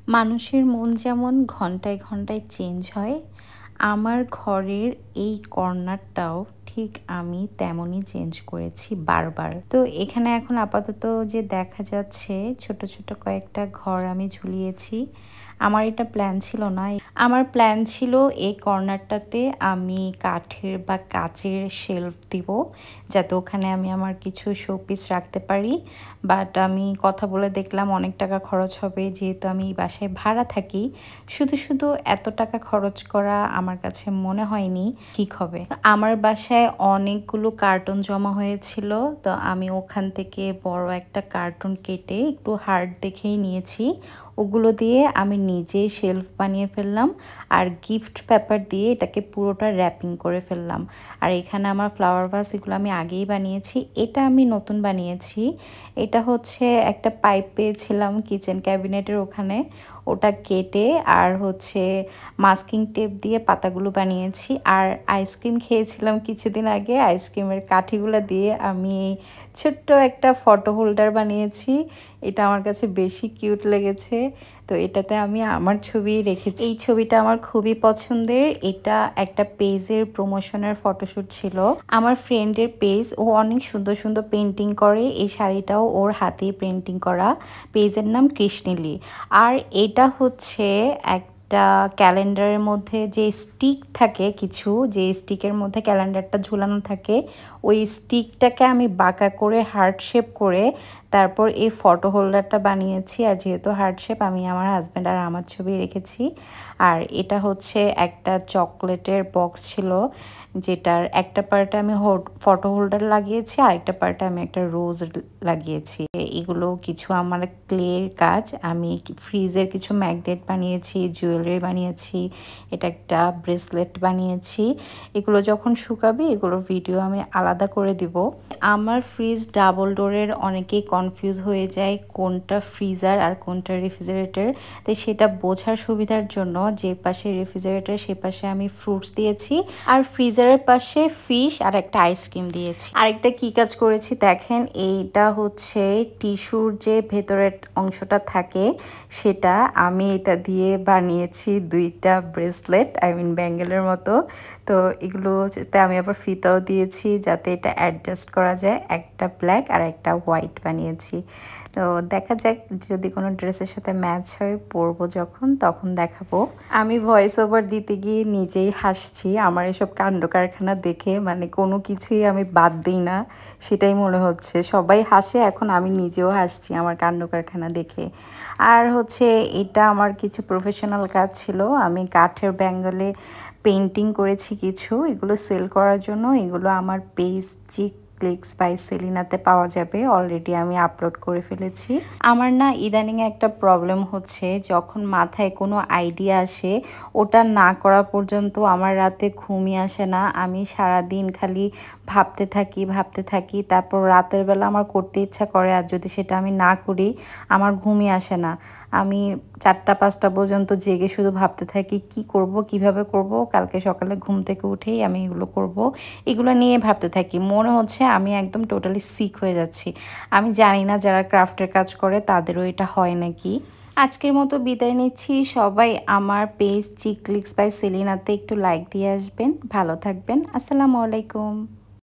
মানুষের মন যেমন ঘন্টায় ঘন্টায় চেঞ্জ হয়, আমার ঘরের এই কর্নারটাও ঠিক আমি তেমনই চেঞ্জ করেছি বারবার। তো এখানে এখন আপাতত যে দেখা যাচ্ছে ছোট ছোট কয়েকটা ঘর আমি ঝুলিয়েছি। আমার এটা প্ল্যান ছিল না। আমার প্ল্যান ছিল এই কর্নারটাতে আমি কাঠের বা কাচের শেলফ দিব, যাতে ওখানে আমি আমার কিছু শোপিস রাখতে পারি। বাট আমি কথা বলে দেখলাম অনেক টাকা খরচ হবে, যেহেতু আমি এই বাসায় ভাড়া থাকি। শুধু শুধু এত টাকা খরচ করা আমার কাছে মনে হয়নি ঠিক হবে। আমার বাসায় অনেকগুলো কার্টুন জমা হয়েছিল, তো আমি ওখান থেকে বড় একটা কার্টুন কেটে একটু হার্ড দেখেই নিয়েছি। ওগুলো দিয়ে আমি নিজেই শেলফ বানিয়ে ফেললাম, আর গিফট পেপার দিয়ে এটাকে পুরোটা র্যাপিং করে ফেললাম। আর এখানে আমার ফ্লাওয়ার ভাস, এগুলো আমি আগেই বানিয়েছি। এটা আমি নতুন বানিয়েছি। এটা হচ্ছে একটা পাইপ পেয়েছিলাম কিচেন ক্যাবিনেটের ওখানে, ওটা কেটে আর হচ্ছে মাস্কিং টেপ দিয়ে পাতাগুলো বানিয়েছি। আর আইসক্রিম খেয়েছিলাম কিছুদিন আগে, আইসক্রিমের কাঠিগুলো দিয়ে আমি ছোট্ট একটা ফটো হোল্ডার বানিয়েছি। এটা আমার কাছে বেশি কিউট লেগেছে, তো এটাতে আমি আমার ছবি রেখেছি। এই ছবিটা আমার খুবই পছন্দের। এটা একটা পেজের প্রমোশনের ফটোশ্যুট ছিল, আমার ফ্রেন্ডের পেজ। ও অনেক সুন্দর সুন্দর পেন্টিং করে, এই শাড়িটাও ওর হাতেই পেন্টিং করা। পেজের নাম কৃষ্ণিলি। আর এটা হচ্ছে একটা ক্যালেন্ডারের মধ্যে যে স্টিক থাকে, কিছু যে স্টিকের মধ্যে ক্যালেন্ডারটা ঝুলানো থাকে, ওই স্টিকটাকে আমি বাঁকা করে হার্ট শেপ করে তারপর এই ফটো হোল্ডারটা বানিয়েছি। আর যেহেতু হার্ট শেপ, আমি আমার হাজব্যান্ড আর আমার ছবি রেখেছি। আর এটা হচ্ছে একটা চকলেটের বক্স ছিল, যেটার একটা পার্টে আমি ফটো হোল্ডার লাগিয়েছি, আর একটা পার্টে আমি একটা রোজ লাগিয়েছি। এগুলো কিছু আমার ক্লের কাজ। আমি ফ্রিজের কিছু ম্যাগনেট বানিয়েছি, জুয়েলারি বানিয়েছি, এটা একটা ব্রেসলেট বানিয়েছি। এগুলো যখন শুকাবে এগুলোর ভিডিও আমি আলাদা করে দিব। আমার ফ্রিজ ডাবল ডোরের, অনেকেই কনফিউজ হয়ে যায় কোনটা ফ্রিজার আর কোনটা রেফ্রিজারেটর। তাই সেটা বোঝার সুবিধার জন্য যে পাশে রেফ্রিজারেটর সে পাশে আমি ফ্রুটস দিয়েছি, আর ফ্রিজারের পাশে ফিশ আর একটা আইসক্রিম দিয়েছি। আরেকটা কি কাজ করেছি দেখেন, এইটা হচ্ছে টিস্যুর যে ভেতরের অংশটা থাকে, সেটা আমি এটা দিয়ে বানিয়েছি দুইটা ব্রেসলেট, আই মিন ব্যাঙ্গেলের মতো। তো এগুলোতে আমি আবার ফিতাও দিয়েছি যাতে এটা অ্যাডজাস্ট করা যায়। একটা ব্ল্যাক আর একটা হোয়াইট বানিয়েছি। তো দেখা যাক, যদি কোনো ড্রেসের সাথে ম্যাচ হয় পরবো যখন, তখন দেখাবো। আমি ভয়েস ওভার দিতে গিয়ে নিজেই হাসছি। আমার এসব কাণ্ড কারখানা দেখে মানে কোনো কিছুই আমি বাদ দিই না, সেটাই মনে হচ্ছে। সবাই হাসে, এখন আমি নিজেও হাসছি আমার কাণ্ড কারখানা দেখে। আর হচ্ছে এটা আমার কিছু প্রফেশনাল কাজ ছিল। আমি কাঠের ব্যাঙ্গলে পেন্টিং করেছি কিছু, এগুলো সেল করার জন্য। এগুলো আমার পেজ চিক ক্লিক্স বাই সেলিনাতে পাওয়া যাবে, অলরেডি আমি আপলোড করে ফেলেছি। আমার না ইদানিং একটা প্রবলেম হচ্ছে, যখন মাথায় কোনো আইডিয়া আসে ওটা না করা পর্যন্ত আমার রাতে ঘুমই আসে না। আমি সারাদিন খালি ভাবতে থাকি, তারপর রাতের বেলা আমার করতে ইচ্ছা করে, আর যদি সেটা আমি না করি আমার ঘুমই আসে না। আমি 4টা-5টা পর্যন্ত জেগে শুধু ভাবতে থাকি কি করব, কিভাবে করব। কালকে সকালে ঘুম থেকে উঠেই আমি এগুলো করব, এগুলো নিয়ে ভাবতে থাকি। মনে হচ্ছে আমি একদম টোটালি সিক হয়ে যাচ্ছি। আমি জানি না যারা ক্রাফটের কাজ করে তাদেরও এটা হয় নাকি। আজকের মতো বিদায় নিচ্ছি। সবাই আমার পেজ চিক ক্লিক্স বাই সেলিনাতে একটু লাইক দিয়ে আসবেন। ভালো থাকবেন। আসসালামু আলাইকুম।